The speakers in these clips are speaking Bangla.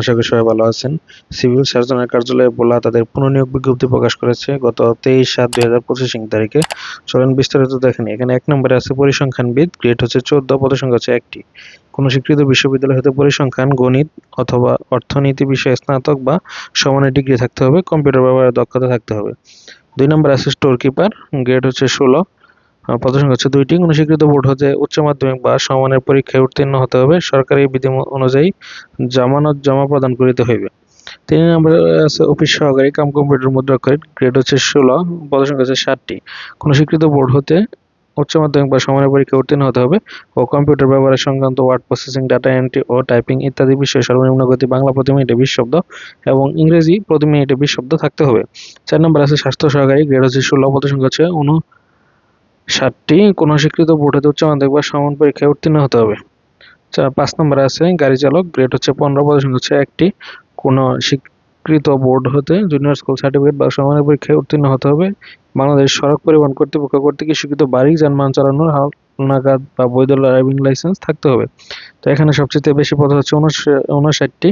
আশা করি সবাই ভালো আছেন। সিভিল সার্জনের কার্যালয়ে ভোলা তাদের পুনর্নিয়োগ বিজ্ঞপ্তি প্রকাশ করেছে গত 23/7/2025 তারিখে। চলেন বিস্তারিত দেখেন। এখানে 1 নম্বরে আছে পরিসংখ্যানবিদ, গ্রেড হচ্ছে 14, পদসংখ্যা হচ্ছে 1টি। কোনো স্বীকৃত বিশ্ববিদ্যালয় হতে পরিসংখ্যান, গণিত অথবা অর্থনীতি বিষয়ে স্নাতক বা সমানের ডিগ্রি থাকতে হবে, কম্পিউটার ব্যবহারের দক্ষতা থাকতে হবে। 2 নম্বরে আছে স্টোর কিপার, গ্রেড হচ্ছে 16, পদসংখ্যা হচ্ছে 2টি। কোনো স্বীকৃত বোর্ড হতে উচ্চ মাধ্যমিক বা সমমানের পরীক্ষায় উত্তীর্ণ হতে হবে, সরকারি বিধি অনুযায়ী জামানত জমা প্রদান করিতে হইবে। 3 নম্বরে আছে অফিস সহকারী কাম কম্পিউটার মুদ্রাক্ষরিক, গ্রেড হচ্ছে 16, পদসংখ্যা হচ্ছে 7টি। কোনো স্বীকৃত বোর্ড হতে উচ্চ মাধ্যমিক বা সমানের পরীক্ষায় উত্তীর্ণ হতে হবে ও কম্পিউটার ব্যবহার সংক্রান্ত ওয়ার্ড প্রসেসিং, ডাটা এন্ট্রি ও টাইপিং ইত্যাদি বিষয়ে সর্বনিম্ন গতি বাংলা প্রতি মিনিটে 20 শব্দ এবং ইংরেজি প্রতি মিনিটে 20 শব্দ থাকতে হবে। 4 নম্বর আছে স্বাস্থ্য সহকারী, গ্রেড হচ্ছে 16, পদসংখ্যা হচ্ছে 59টি। কোনো স্বীকৃত বোর্ড হতে উচ্চ মাধ্যমিক বা সমান পরীক্ষায় উত্তীর্ণ হতে হবে। 5 নম্বরে আছে গাড়ি চালক, গ্রেড হচ্ছে 15, পদসংখ্যা হচ্ছে 1টি। কোনো স্বীকৃত বোর্ড হতে জুনিয়র স্কুল সার্টিফিকেট বা সমানের পরীক্ষায় উত্তীর্ণ হতে হবে। বাংলাদেশ সড়ক পরিবহন কর্তৃপক্ষ কর্তৃক স্বীকৃত বাড়ি যানবাহন চালানোর হালনাগাদ বা বৈধ ড্রাইভিং লাইসেন্স থাকতে হবে। তো এখানে সবচেয়ে বেশি পদ হচ্ছে 59টি।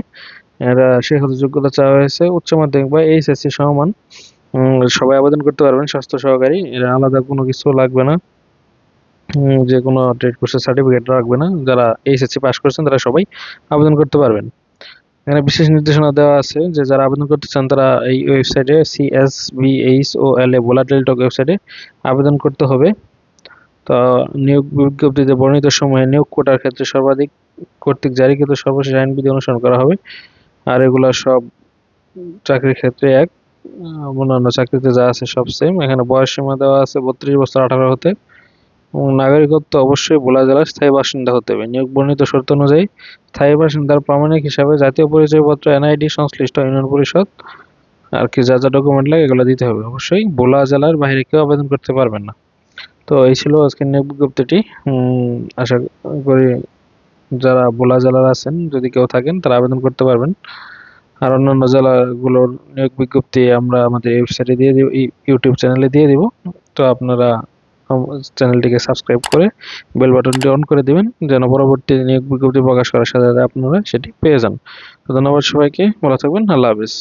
এরা শিক্ষাগত যোগ্যতা চাওয়া হয়েছে উচ্চ মাধ্যমিক বা এইচএসসি সমমান। সবাই আবেদন করতে পারবেন। স্বাস্থ্য সহকারী, এরা আলাদা কোনো কিছু লাগবে না, যে কোনো ট্রেড কোর্সের সার্টিফিকেট লাগবে না। যারা এইচএসসি পাস করছেন তারা সবাই আবেদন করতে পারবেন। এখানে বিশেষ নির্দেশনা দেওয়া আছে যে যারা আবেদন করতে চান তারা এই ওয়েবসাইটে CSBHOLA ভোলা টেলিটক ওয়েবসাইটে আবেদন করতে হবে। তো নিয়োগ বিজ্ঞপ্তিতে বর্ণিত সময়ে নিয়োগ কোটার ক্ষেত্রে সর্বাধিক কর্তৃক জারিকৃত সর্বশেষ আইন বিধি অনুসরণ করা হবে। আর এগুলা সব চাকরির ক্ষেত্রে এক, অন্যান্য চাকরিতে যা আছে সব সেম। এখানে বয়স সীমা দেওয়া আছে 32 বছর 18 হতে। নাগরিকত্ব অবশ্যই ভোলা জেলার স্থায়ী বাসিন্দা হতে হবে। নিয়োগ বর্ণিত শর্ত অনুযায়ী স্থায়ী বাসিন্দার প্রমাণিক হিসাবে জাতীয় পরিচয়পত্র, NID, সংশ্লিষ্ট ইউনিয়ন পরিষদ আর কি যা ডকুমেন্ট লাগে এগুলো দিতে হবে। অবশ্যই ভোলা জেলার বাইরে কেউ আবেদন করতে পারবেন না। তো এই ছিল আজকের নিয়োগ বিজ্ঞপ্তিটি। আশা করি যারা ভোলা জেলার আছেন যদি কেউ থাকেন তারা আবেদন করতে পারবেন। আর অন্যান্য জেলাগুলোর নিয়োগ বিজ্ঞপ্তি আমরা আমাদের ওয়েবসাইটে দিয়ে দিব, ইউটিউব চ্যানেলে দিয়ে দিব। তো আপনারা চ্যানেলটিকে সাবস্ক্রাইব করে বেল বাটনটি অন করে দিবেন যেন পরবর্তী নিয়োগ বিজ্ঞপ্তি প্রকাশ করার সাথে সাথে আপনারা সেটি পেয়ে যান। তো ধন্যবাদ সবাইকে, ভালো থাকবেন, আল্লাহ হাফেজ।